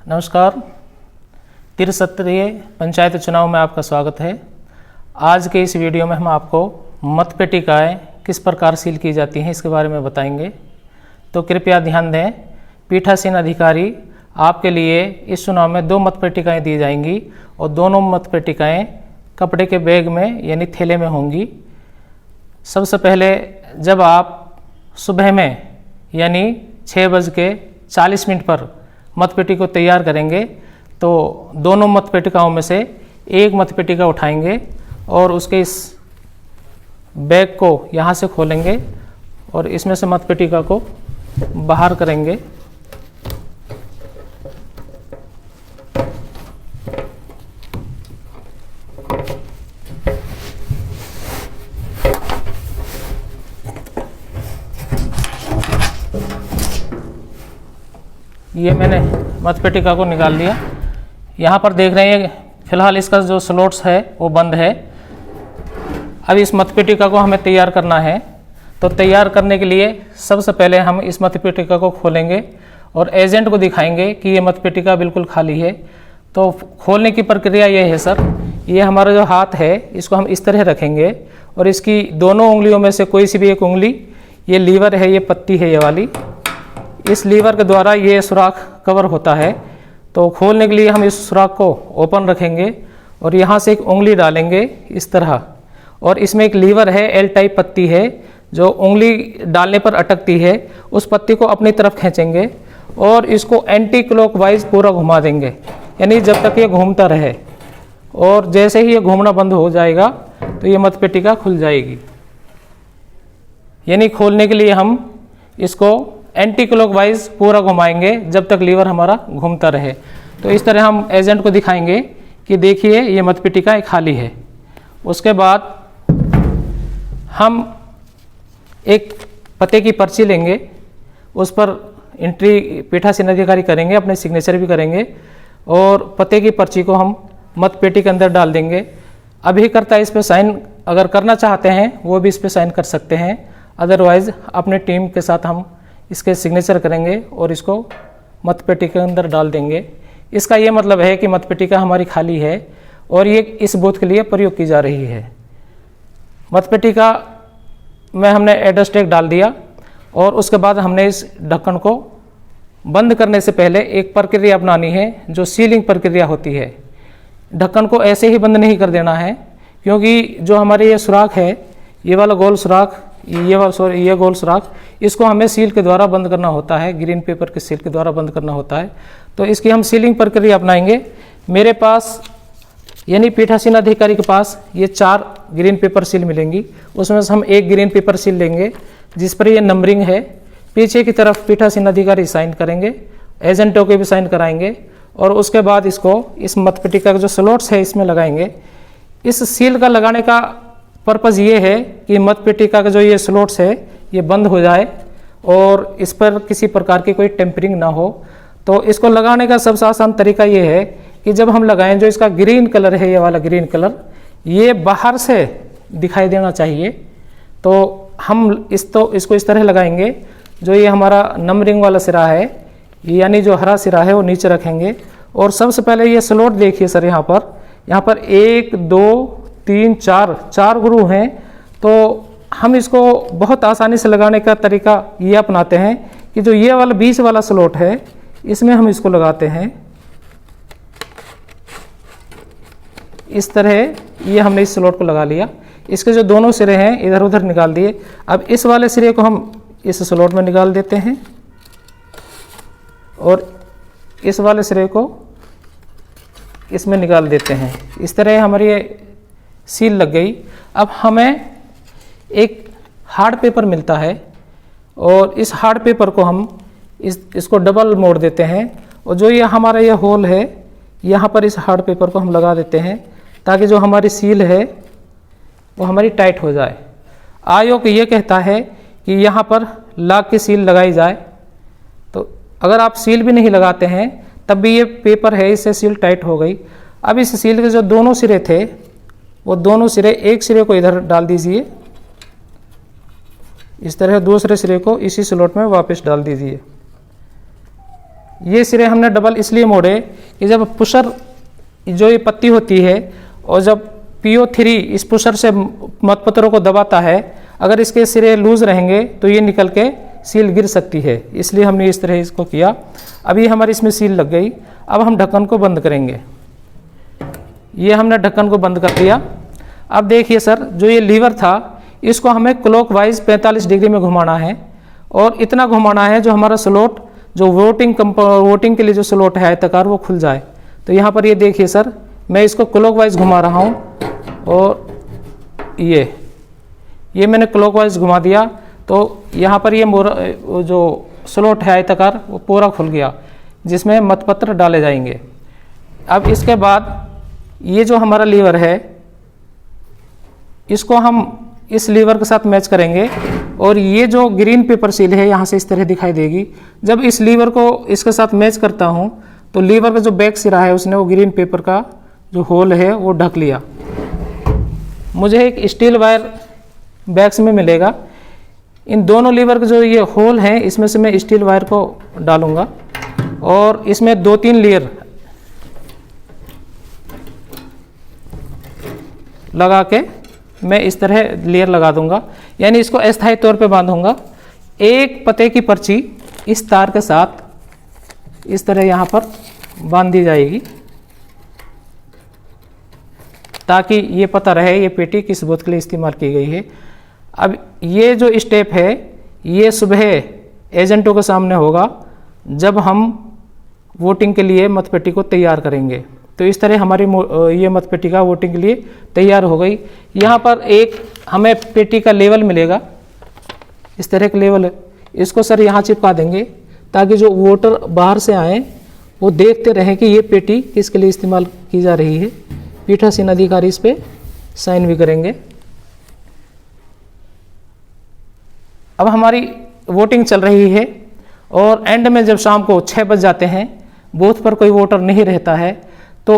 नमस्कार। त्रिस्तरीय पंचायत चुनाव में आपका स्वागत है। आज के इस वीडियो में हम आपको मतपेटिकाएं किस प्रकार सील की जाती हैं इसके बारे में बताएंगे। तो कृपया ध्यान दें, पीठासीन अधिकारी आपके लिए इस चुनाव में 2 मतपेटिकाएं दी जाएंगी और दोनों मतपेटिकाएं कपड़े के बैग में यानी थैले में होंगी। सबसे पहले जब आप सुबह में यानी 6:40 पर मतपेटी को तैयार करेंगे तो दोनों मतपेटिकाओं में से एक मतपेटिका उठाएंगे और उसके इस बैग को यहाँ से खोलेंगे और इसमें से मतपेटिका को बाहर करेंगे। ये मैंने मतपेटिका को निकाल लिया। यहाँ पर देख रहे हैं फिलहाल इसका जो स्लॉट्स है वो बंद है। अब इस मतपेटिका को हमें तैयार करना है। तो तैयार करने के लिए सबसे पहले हम इस मतपेटिका को खोलेंगे और एजेंट को दिखाएंगे कि ये मतपेटिका बिल्कुल खाली है। तो खोलने की प्रक्रिया ये है सर, ये हमारा जो हाथ है इसको हम इस तरह रखेंगे और इसकी दोनों उंगलियों में से कोई सी भी एक उंगली, ये लीवर है, ये पत्ती है ये वाली, इस लीवर के द्वारा ये सुराख कवर होता है। तो खोलने के लिए हम इस सुराख को ओपन रखेंगे और यहाँ से एक उंगली डालेंगे इस तरह, और इसमें एक लीवर है, एल टाइप पत्ती है जो उंगली डालने पर अटकती है। उस पत्ती को अपनी तरफ खींचेंगे और इसको एंटी क्लॉकवाइज पूरा घुमा देंगे, यानी जब तक ये घूमता रहे। और जैसे ही ये घूमना बंद हो जाएगा तो ये मतपेटिका खुल जाएगी। यानी खोलने के लिए हम इसको एंटी क्लॉकवाइज पूरा घुमाएंगे जब तक लीवर हमारा घूमता रहे। तो इस तरह हम एजेंट को दिखाएंगे कि देखिए ये मतपेटिका खाली है। उसके बाद हम एक पते की पर्ची लेंगे, उस पर एंट्री पीठासीन अधिकारी करेंगे, अपने सिग्नेचर भी करेंगे और पते की पर्ची को हम मतपेटी के अंदर डाल देंगे। अभिकर्ता इस पर साइन अगर करना चाहते हैं वो भी इस पर साइन कर सकते हैं, अदरवाइज अपने टीम के साथ हम इसके सिग्नेचर करेंगे और इसको मतपेटी के अंदर डाल देंगे। इसका ये मतलब है कि मतपेटिका हमारी खाली है और ये इस बूथ के लिए प्रयोग की जा रही है। मतपेटिका में हमने एड्रेस टैग डाल दिया और उसके बाद हमने इस ढक्कन को बंद करने से पहले एक प्रक्रिया अपनानी है जो सीलिंग प्रक्रिया होती है। ढक्कन को ऐसे ही बंद नहीं कर देना है, क्योंकि जो हमारे ये सुराख है, ये वाला गोल सुराख, ये गोल सुराख, इसको हमें सील के द्वारा बंद करना होता है, ग्रीन पेपर के सील के द्वारा बंद करना होता है। तो इसकी हम सीलिंग प्रक्रिया अपनाएंगे। मेरे पास यानी पीठासीन अधिकारी के पास ये 4 ग्रीन पेपर सील मिलेंगी, उसमें से हम एक ग्रीन पेपर सील लेंगे जिस पर ये नंबरिंग है। पीछे की तरफ पीठासीन अधिकारी साइन करेंगे, एजेंटों के भी साइन कराएंगे और उसके बाद इसको इस मतपेटिका का जो स्लॉट्स है इसमें लगाएंगे। इस सील का लगाने का पर्पज़ ये है कि मतपेटिका का जो ये स्लॉट्स है ये बंद हो जाए और इस पर किसी प्रकार की कोई टेम्परिंग ना हो। तो इसको लगाने का सबसे आसान तरीका ये है कि जब हम लगाएं, जो इसका ग्रीन कलर है, ये वाला ग्रीन कलर, ये बाहर से दिखाई देना चाहिए। तो हम इसको इस तरह लगाएंगे, जो ये हमारा नंबरिंग वाला सिरा है यानी जो हरा सिरा है वो नीचे रखेंगे। और सबसे पहले ये स्लॉट देखिए सर, यहाँ पर 1 2 3 4 गुरु हैं। तो हम इसको बहुत आसानी से लगाने का तरीका ये अपनाते हैं कि जो ये वाला 20 वाला स्लॉट है इसमें हम इसको लगाते हैं इस तरह। ये हमने इस स्लॉट को लगा लिया। इसके जो दोनों सिरे हैं इधर उधर निकाल दिए। अब इस वाले सिरे को हम इस स्लॉट में निकाल देते हैं और इस वाले सिरे को इसमें निकाल देते हैं। इस तरह हमारी ये सील लग गई। अब हमें एक हार्ड पेपर मिलता है और इस हार्ड पेपर को हम इसको डबल मोड़ देते हैं और जो ये हमारा ये होल है यहाँ पर इस हार्ड पेपर को हम लगा देते हैं ताकि जो हमारी सील है वो हमारी टाइट हो जाए। आयोग ये कहता है कि यहाँ पर लाग की सील लगाई जाए। तो अगर आप सील भी नहीं लगाते हैं तब भी ये पेपर है, इससे सील टाइट हो गई। अब इस सील के जो दोनों सिरे थे वो दोनों सिरे, एक सिरे को इधर डाल दीजिए इस तरह, दूसरे सिरे को इसी स्लॉट में वापस डाल दीजिए। ये सिरे हमने डबल इसलिए मोड़े कि जब पुशर जो ये पत्ती होती है और जब PO3 इस पुशर से मतपत्रों को दबाता है, अगर इसके सिरे लूज रहेंगे तो ये निकल के सील गिर सकती है, इसलिए हमने इस तरह इसको किया। अभी हमारी इसमें सील लग गई। अब हम ढक्कन को बंद करेंगे। ये हमने ढक्कन को बंद कर दिया। अब देखिए सर, जो ये लीवर था इसको हमें क्लॉकवाइज 45 डिग्री में घुमाना है और इतना घुमाना है जो हमारा स्लॉट जो वोटिंग के लिए जो स्लॉट है आयताकार वो खुल जाए। तो यहाँ पर ये देखिए सर, मैं इसको क्लॉकवाइज घुमा रहा हूँ और ये मैंने क्लॉकवाइज घुमा दिया तो यहाँ पर ये जो स्लॉट है आयताकार वो पूरा खुल गया जिसमें मतपत्र डाले जाएंगे। अब इसके बाद ये जो हमारा लीवर है इसको हम इस लीवर के साथ मैच करेंगे और ये जो ग्रीन पेपर सील है यहाँ से इस तरह दिखाई देगी। जब इस लीवर को इसके साथ मैच करता हूँ तो लीवर का जो बैक सिरा है उसने वो ग्रीन पेपर का जो होल है वो ढक लिया। मुझे एक स्टील वायर बैक्स में मिलेगा। इन दोनों लीवर के जो ये होल हैं इसमें से मैं स्टील वायर को डालूंगा और इसमें 2-3 लेयर लगा के मैं इस तरह लेयर लगा दूंगा, यानी इसको अस्थायी तौर पे बांधूंगा। एक पते की पर्ची इस तार के साथ इस तरह यहाँ पर बांध दी जाएगी ताकि ये पता रहे ये पेटी किस बोध के लिए इस्तेमाल की गई है। अब ये जो स्टेप है ये सुबह एजेंटों के सामने होगा जब हम वोटिंग के लिए मतपेटी को तैयार करेंगे। तो इस तरह हमारी ये मतपेटी का वोटिंग के लिए तैयार हो गई। यहाँ पर एक हमें पेटी का लेवल मिलेगा, इस तरह का लेवल है, इसको सर यहाँ चिपका देंगे ताकि जो वोटर बाहर से आए वो देखते रहें कि ये पेटी किसके लिए इस्तेमाल की जा रही है। पीठासीन अधिकारी इस पर साइन भी करेंगे। अब हमारी वोटिंग चल रही है और एंड में जब शाम को 6 बज जाते हैं, बूथ पर कोई वोटर नहीं रहता है, तो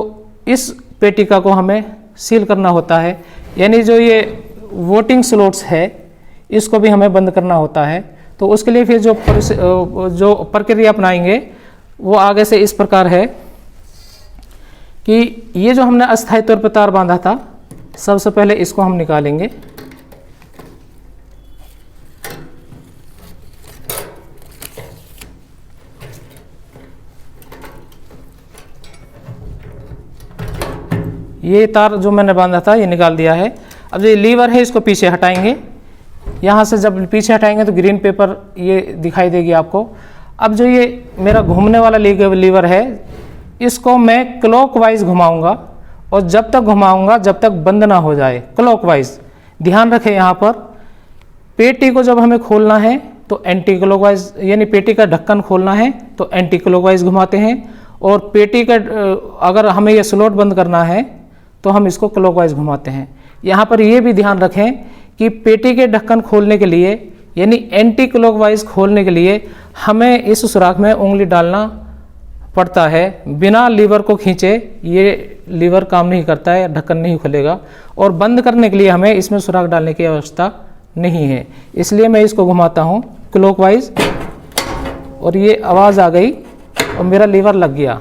इस पेटिका को हमें सील करना होता है, यानी जो ये वोटिंग स्लॉट्स है इसको भी हमें बंद करना होता है। तो उसके लिए फिर जो प्रक्रिया अपनाएंगे वो आगे से इस प्रकार है कि ये जो हमने अस्थायी तौर पर तार बांधा था, सबसे पहले इसको हम निकालेंगे। ये तार जो मैंने बांधा था ये निकाल दिया है। अब जो ये लीवर है इसको पीछे हटाएंगे। यहाँ से जब पीछे हटाएंगे तो ग्रीन पेपर ये दिखाई देगी आपको। अब जो ये मेरा घूमने वाला लीवर है इसको मैं क्लॉकवाइज घुमाऊंगा और जब तक घुमाऊंगा जब तक बंद ना हो जाए, क्लॉकवाइज। ध्यान रखें यहाँ पर पेटी को जब हमें खोलना है तो एंटी क्लॉकवाइज, यानी पेटी का ढक्कन खोलना है तो एंटी क्लॉकवाइज घुमाते हैं और पेटी का अगर हमें ये स्लॉट बंद करना है तो हम इसको क्लॉकवाइज घुमाते हैं। यहाँ पर ये भी ध्यान रखें कि पेटी के ढक्कन खोलने के लिए यानी एंटी क्लॉकवाइज खोलने के लिए हमें इस सुराख में उंगली डालना पड़ता है। बिना लीवर को खींचे ये लीवर काम नहीं करता है, ढक्कन नहीं खुलेगा। और बंद करने के लिए हमें इसमें सुराख डालने की आवश्यकता नहीं है, इसलिए मैं इसको घुमाता हूँ क्लॉकवाइज और ये आवाज़ आ गई और मेरा लीवर लग गया।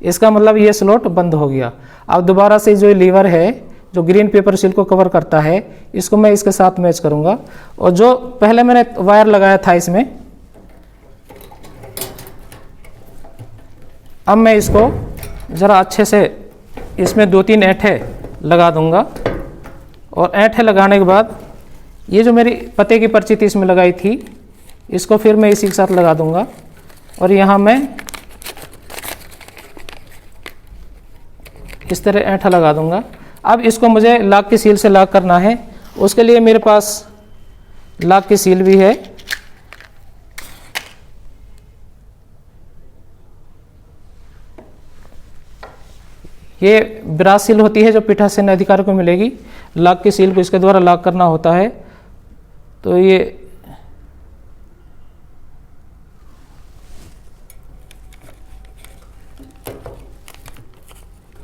इसका मतलब ये स्लॉट बंद हो गया। अब दोबारा से जो लीवर है जो ग्रीन पेपर सील को कवर करता है इसको मैं इसके साथ मैच करूंगा और जो पहले मैंने वायर लगाया था इसमें, अब मैं इसको ज़रा अच्छे से इसमें 2-3 ऐंठे लगा दूंगा और ऐंठे लगाने के बाद ये जो मेरी पते की पर्ची थी इसमें लगाई थी इसको फिर मैं इसी के साथ लगा दूंगा और यहाँ मैं इस तरह ऐंठा लगा दूंगा। अब इसको मुझे लॉक की सील से लॉक करना है, उसके लिए मेरे पास लॉक की सील भी है। ये ब्रास सील होती है जो पीठासीन अधिकारी को मिलेगी। लॉक की सील को इसके द्वारा लॉक करना होता है। तो ये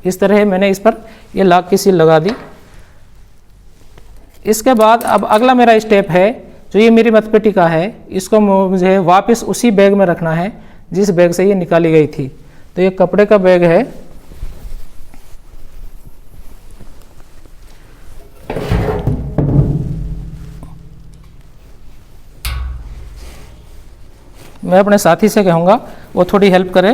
इस तरह मैंने इस पर ये लॉक की सील लगा दी। इसके बाद अब अगला मेरा स्टेप है जो ये मेरी मतपेटिका है इसको मुझे वापस उसी बैग में रखना है जिस बैग से ये निकाली गई थी। तो ये कपड़े का बैग है। मैं अपने साथी से कहूँगा वो थोड़ी हेल्प करे।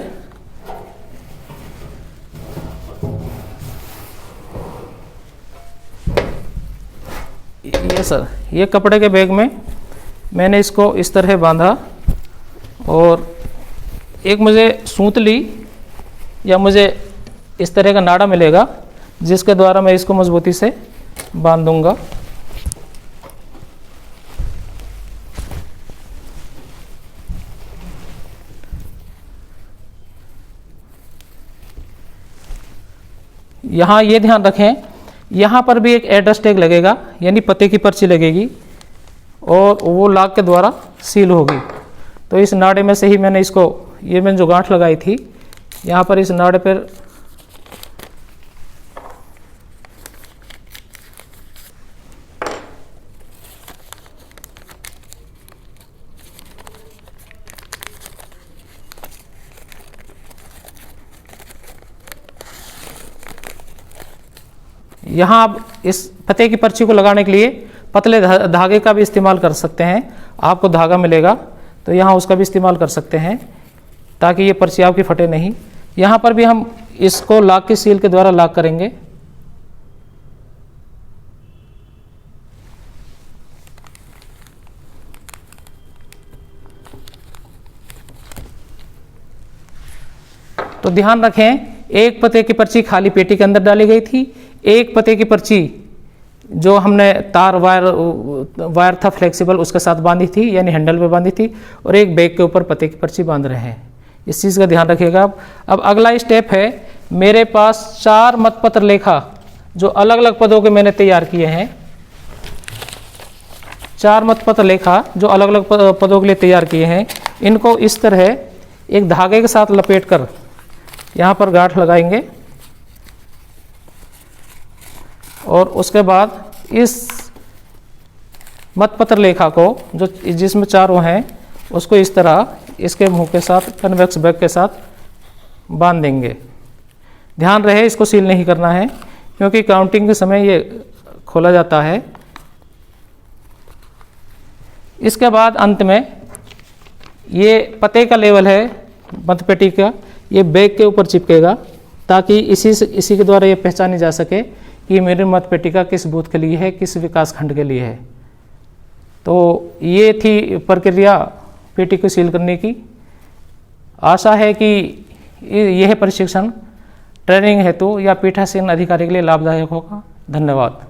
ये सर, ये कपड़े के बैग में मैंने इसको इस तरह बांधा और एक मुझे सूतली या मुझे इस तरह का नाड़ा मिलेगा जिसके द्वारा मैं इसको मजबूती से बांध दूंगा। यहाँ ये ध्यान रखें, यहाँ पर भी एक एड्रेस टैग लगेगा, यानी पते की पर्ची लगेगी और वो लॉक के द्वारा सील होगी। तो इस नाड़े में से ही मैंने इसको, ये मैंने जो गांठ लगाई थी यहाँ पर इस नाड़े पर यहाँ आप इस पते की पर्ची को लगाने के लिए पतले धागे का भी इस्तेमाल कर सकते हैं। आपको धागा मिलेगा तो यहाँ उसका भी इस्तेमाल कर सकते हैं ताकि ये पर्ची आपकी फटे नहीं। यहाँ पर भी हम इसको लॉक की सील के द्वारा लॉक करेंगे। तो ध्यान रखें, एक पते की पर्ची खाली पेटी के अंदर डाली गई थी, एक पते की पर्ची जो हमने तार वायर था फ्लेक्सिबल उसके साथ बांधी थी, यानी हैंडल पे बांधी थी, और एक बैग के ऊपर पते की पर्ची बांध रहे हैं। इस चीज़ का ध्यान रखिएगा आप। अब अगला स्टेप है, मेरे पास 4 मतपत्र लेखा जो अलग अलग पदों के मैंने तैयार किए हैं, 4 मतपत्र लेखा जो अलग अलग पदों के लिए तैयार किए हैं, इनको इस तरह एक धागे के साथ लपेट कर यहाँ पर गांठ लगाएंगे और उसके बाद इस मतपत्र लेखा को जो जिसमें चारों हैं उसको इस तरह इसके मुंह के साथ कन्वेक्स बैग के साथ बांध देंगे। ध्यान रहे इसको सील नहीं करना है क्योंकि काउंटिंग के समय ये खोला जाता है। इसके बाद अंत में ये पते का लेवल है मतपेटी का, ये बैग के ऊपर चिपकेगा ताकि इसी के द्वारा ये पहचानी जा सके कि मेरी मतपेटी का किस बूथ के लिए है, किस विकास खंड के लिए है। तो ये थी प्रक्रिया पेटी को सील करने की। आशा है कि यह प्रशिक्षण ट्रेनिंग हेतु या पीठासीन अधिकारी के लिए लाभदायक होगा। धन्यवाद।